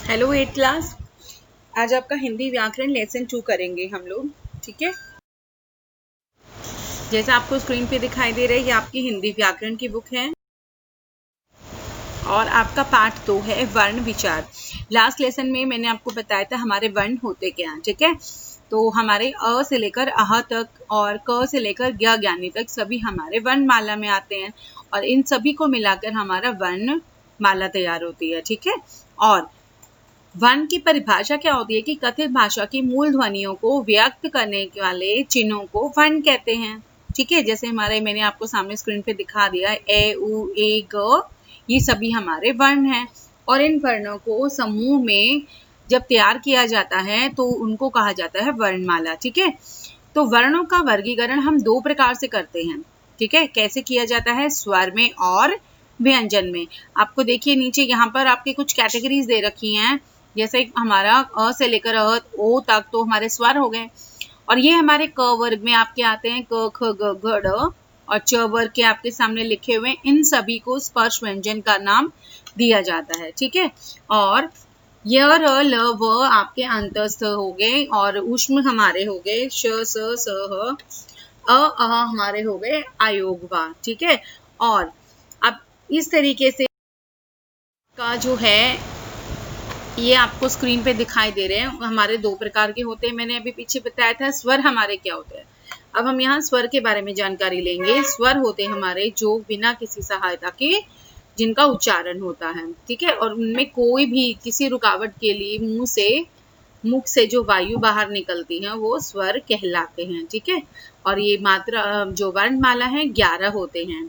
Hello 8th class. आज आपका हिंदी व्याकरण लेसन 2 करेंगे हम लोग। ठीक है, जैसा आपको स्क्रीन पे दिखाई दे रहा है ये आपकी हिंदी व्याकरण की बुक है और आपका पार्ट 2 है वर्ण विचार। लास्ट लेसन में मैंने आपको बताया था हमारे वर्ण होते क्या हैं। ठीक है, तो हमारे अ से लेकर अह तक और क से लेकर ज्ञ ज्ञानी तक सभी हमारे वर्णमाला में आते हैं और इन सभी को मिलाकर हमारा वर्ण माला तैयार होती है। ठीक है, और वर्ण की परिभाषा क्या होती है कि कथित भाषा की मूल ध्वनियों को व्यक्त करने वाले चिन्हों को वर्ण कहते हैं। ठीक है, जैसे मैंने आपको सामने स्क्रीन पे दिखा दिया ए उ ए ग, ये सभी हमारे वर्ण हैं और इन वर्णों को समूह में जब तैयार किया जाता है तो उनको कहा जाता है वर्णमाला। ठीक है, तो वर्णों का वर्गीकरण हम 2 प्रकार से करते हैं। ठीक है, कैसे किया जाता है? स्वर में और व्यंजन में। आपको देखिए नीचे यहाँ पर आपके कुछ कैटेगरीज दे रखी हैं, जैसे हमारा अ से लेकर ओ तक तो हमारे स्वर हो गए और ये हमारे क वर्ग में आपके आते हैं क ख ग घ ड़ और च वर्ग के आपके सामने लिखे हुए, इन सभी को स्पर्श व्यंजन का नाम दिया जाता है। ठीक है, और य र ल व आपके अंतस्थ हो गए और उष्म हमारे हो गए श स स ह, अ हमारे हो गए आयोग वा। ठीक है, और अब इस तरीके से का जो है ये आपको स्क्रीन पे दिखाई दे रहे हैं। हमारे 2 प्रकार के होते हैं, मैंने अभी पीछे बताया था। स्वर हमारे क्या होते हैं, अब हम यहाँ स्वर के बारे में जानकारी लेंगे। स्वर होते हैं हमारे जो बिना किसी सहायता के जिनका उच्चारण होता है। ठीक है, और उनमें कोई भी किसी रुकावट के लिए मुख से जो वायु बाहर निकलती है वो स्वर कहलाते हैं। ठीक है, और ये मात्रा जो वर्णमाला है 11 होते हैं।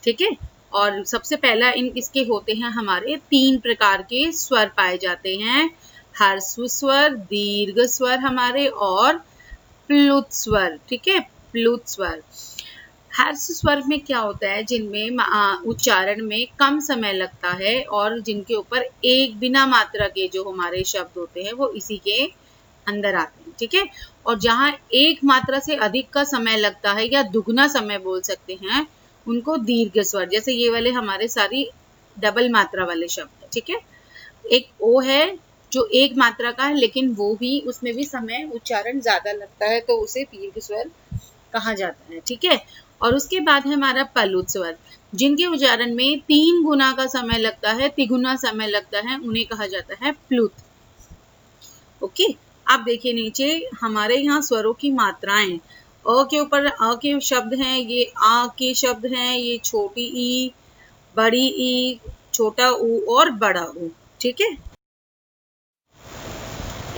ठीक है, और सबसे पहला इसके होते हैं हमारे 3 प्रकार के स्वर पाए जाते हैं, ह्रस्व स्वर, दीर्घ स्वर हमारे और प्लुत स्वर। ठीक है, प्लुत स्वर। ह्रस्व स्वर में क्या होता है, जिनमें उच्चारण में कम समय लगता है और जिनके ऊपर एक बिना मात्रा के जो हमारे शब्द होते हैं वो इसी के अंदर आते हैं। ठीक है, और जहाँ एक मात्रा से अधिक का समय लगता है या दुगना समय बोल सकते हैं उनको दीर्घ स्वर, जैसे ये वाले हमारे सारी डबल मात्रा वाले शब्द है। ठीक है, एक ओ है जो एक मात्रा का है लेकिन वो भी उसमें भी समय उच्चारण ज्यादा लगता है तो उसे दीर्घ स्वर कहा जाता है। ठीक है, और उसके बाद है हमारा प्लुत स्वर, जिनके उच्चारण में 3 गुना का समय लगता है, तिगुना समय लगता है, उन्हें कहा जाता है प्लुत। ओके, आप देखिए नीचे हमारे यहाँ स्वरों की मात्राएं, अ के ऊपर अ के शब्द हैं, ये आ के शब्द हैं, ये छोटी ई, बड़ी ई, छोटा ऊ और बड़ा ऊ। ठीक है,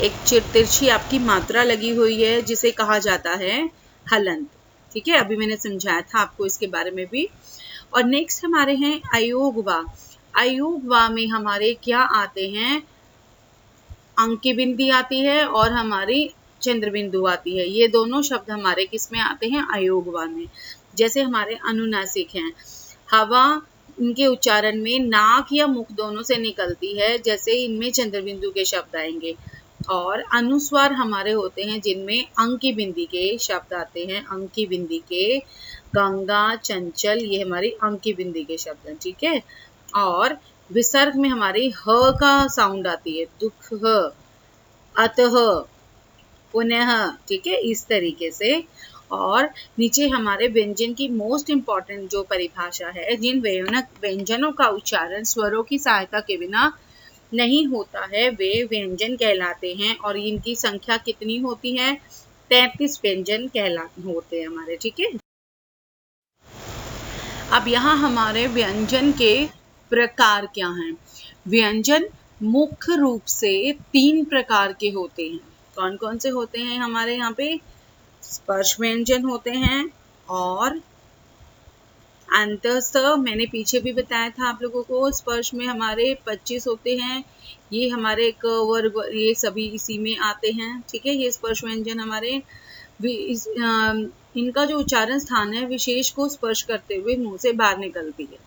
एक तिरछी आपकी मात्रा लगी हुई है जिसे कहा जाता है हलंत। ठीक है, अभी मैंने समझाया था आपको इसके बारे में भी। और नेक्स्ट हमारे हैं अयोगवा। अयोगवा में हमारे क्या आते हैं, अंकी बिंदी आती है और हमारी चंद्र बिंदु आती है। ये दोनों शब्द हमारे किस में आते हैं, अयोगवा में। जैसे हमारे अनुनासिक हैं, हवा इनके उच्चारण में नाक या मुख दोनों से निकलती है, जैसे इनमें चंद्र बिंदु के शब्द आएंगे। और अनुस्वार हमारे होते हैं जिनमें अंकी बिंदी के शब्द आते हैं, अंकी बिंदी के, गंगा, चंचल, ये हमारी अंकी बिंदी के शब्द हैं। ठीक है, और विसर्ग में हमारी ह का साउंड आती है, दुख ह, अतः, पुनः। ठीक है, इस तरीके से। और नीचे हमारे व्यंजन की मोस्ट इंपॉर्टेंट जो परिभाषा है, जिन व्यंजनों का उच्चारण स्वरों की सहायता के बिना नहीं होता है वे व्यंजन कहलाते हैं और इनकी संख्या कितनी होती है, 33 व्यंजन होते हैं हमारे। ठीक है, अब यहाँ हमारे व्यंजन के प्रकार क्या हैं। व्यंजन मुख्य रूप से 3 प्रकार के होते हैं। कौन कौन से होते हैं हमारे यहाँ पे? स्पर्श व्यंजन होते हैं और अंतस्थ, मैंने पीछे भी बताया था आप लोगों को, स्पर्श में हमारे 25 होते हैं। ये हमारे क वर्ग ये सभी इसी में आते हैं। ठीक है, ये स्पर्श व्यंजन हमारे इनका जो उच्चारण स्थान है विशेष को स्पर्श करते हुए मुंह से बाहर निकलती है।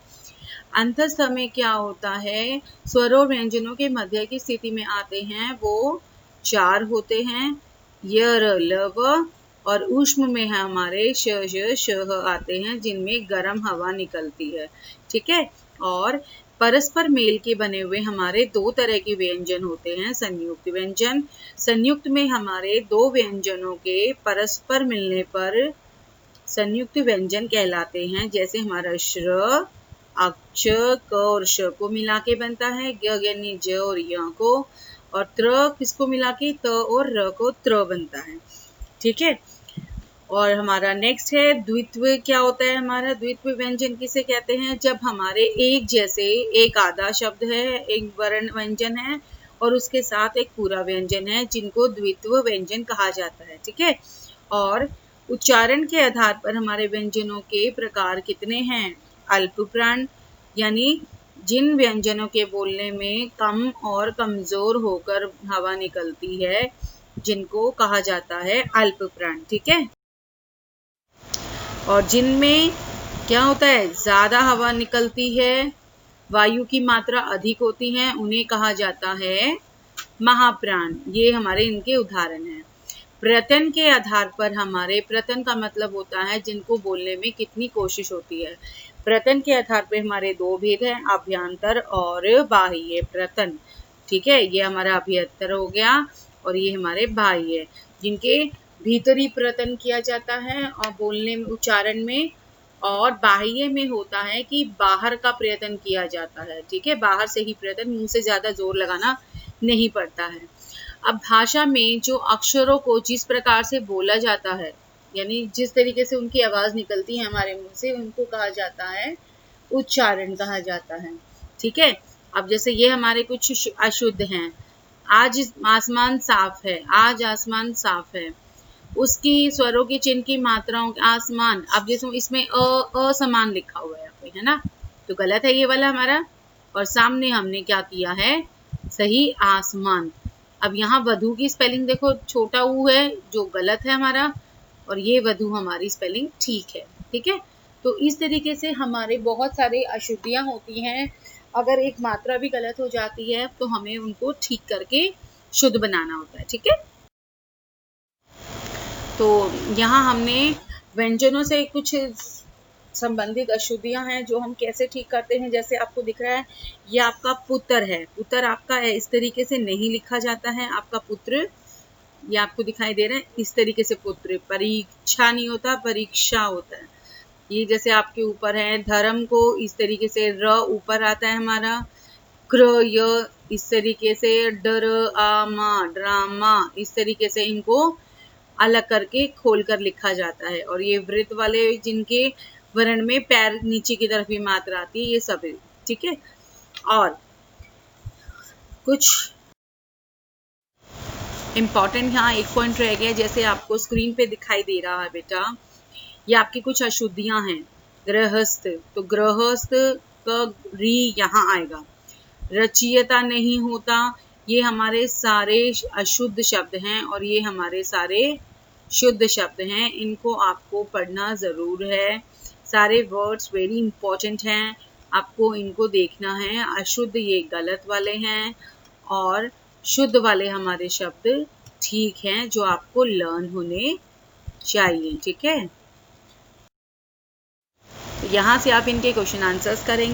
अंतस्थ में क्या होता है, स्वरों व्यंजनों के मध्य की स्थिति में आते हैं, वो 4 होते हैं, य र ल व, और ऊष्म में है हमारे श श श आते हैं जिनमें गर्म हवा निकलती है। ठीक है, और परस्पर मेल के बने हुए हमारे दो तरह के व्यंजन होते हैं, संयुक्त व्यंजन। संयुक्त में हमारे दो व्यंजनों के परस्पर मिलने पर संयुक्त व्यंजन कहलाते हैं। जैसे हमारा श्र, अक्ष, क और श को मिला के बनता है, ग यानी ज और य को, और त्र किसको मिला के त और र को त्र बनता है। ठीक है। और हमारा नेक्स्ट है द्वित्व। क्या होता है हमारा द्वित्व व्यंजन किसे कहते हैं? जब हमारे एक जैसे एक आधा शब्द है, एक वर्ण व्यंजन है और उसके साथ एक पूरा व्यंजन है, जिनको द्वित्व व्यंजन कहा जाता है। ठीक है। और उच्चारण के आधार पर हमारे व्यंजनों के प्रकार कितने हैं? अल्प प्राण, यानी जिन व्यंजनों के बोलने में कम और कमजोर होकर हवा निकलती है, जिनको कहा जाता है अल्प प्राण। ठीक है। और जिनमें क्या होता है? ज्यादा हवा निकलती है, वायु की मात्रा अधिक होती है, उन्हें कहा जाता है महाप्राण। ये हमारे इनके उदाहरण हैं। प्रयत्न के आधार पर हमारे, प्रयत्न का मतलब होता है जिनको बोलने में कितनी कोशिश होती है। प्रयत्न के आधार पर हमारे दो भेद हैं, अभ्यंतर और बाह्य प्रयत्न। ठीक है। ये हमारा अभ्यंतर हो गया और ये हमारे बाह्य, जिनके भीतरी प्रयत्न किया जाता है और बोलने में, उच्चारण में, और बाह्य में होता है कि बाहर का प्रयत्न किया जाता है। ठीक है। बाहर से ही प्रयत्न, मुंह से ज्यादा जोर लगाना नहीं पड़ता है। अब भाषा में जो अक्षरों को जिस प्रकार से बोला जाता है, यानी जिस तरीके से उनकी आवाज निकलती है हमारे मुंह से, उनको कहा जाता है उच्चारण कहा जाता है। ठीक है। अब जैसे ये हमारे कुछ अशुद्ध हैं। आज आसमान साफ है, आज आसमान साफ है, उसकी स्वरों की चिन्ह की मात्राओं आसमान, अब जैसे इसमें असमान लिखा हुआ है यहाँ पे, है ना, तो गलत है ये वाला हमारा। और सामने हमने क्या किया है? सही आसमान। अब यहाँ वधु की स्पेलिंग देखो, छोटा ऊ है जो गलत है हमारा, और ये वधु हमारी स्पेलिंग ठीक है। ठीक है। तो इस तरीके से हमारे बहुत सारे अशुद्धियां होती हैं। अगर एक मात्रा भी गलत हो जाती है तो हमें उनको ठीक करके शुद्ध बनाना होता है। ठीक है। तो यहाँ हमने व्यंजनों से कुछ संबंधित अशुद्धियां हैं जो हम कैसे ठीक करते हैं। जैसे आपको दिख रहा है, ये आपका पुत्र है, पुत्र आपका है, इस तरीके से नहीं लिखा जाता है आपका पुत्र। ये आपको दिखाई दे रहा है इस तरीके से पुत्र। परीक्षा नहीं होता, परीक्षा होता है। ये जैसे आपके ऊपर है, धर्म को इस तरीके से र ऊपर आता है हमारा, क्र य इस तरीके से, डर आ मा ड्रामा इस तरीके से इनको अलग करके खोल कर लिखा जाता है। और ये वृत्त वाले जिनके वर्ण में पैर नीचे की तरफ भी मात्रा आती है, ये सब। ठीक है। और कुछ इम्पॉर्टेंट यहाँ एक पॉइंट रह गया, जैसे आपको स्क्रीन पे दिखाई दे रहा है बेटा, ये आपकी कुछ अशुद्धियां हैं। गृहस्थ, तो गृहस्थ का री यहाँ आएगा। रचयिता नहीं होता, ये हमारे सारे अशुद्ध शब्द हैं और ये हमारे सारे शुद्ध शब्द हैं। इनको आपको पढ़ना जरूर है। सारे वर्ड्स वेरी इंपॉर्टेंट हैं, आपको इनको देखना है। अशुद्ध ये गलत वाले हैं और शुद्ध वाले हमारे शब्द ठीक हैं, जो आपको लर्न होने चाहिए। ठीक है। तो यहाँ से आप इनके क्वेश्चन आंसर्स करेंगे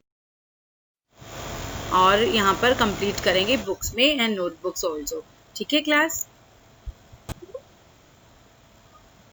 और यहाँ पर कंप्लीट करेंगे बुक्स में एंड नोटबुक्स ऑल्सो। ठीक है क्लास।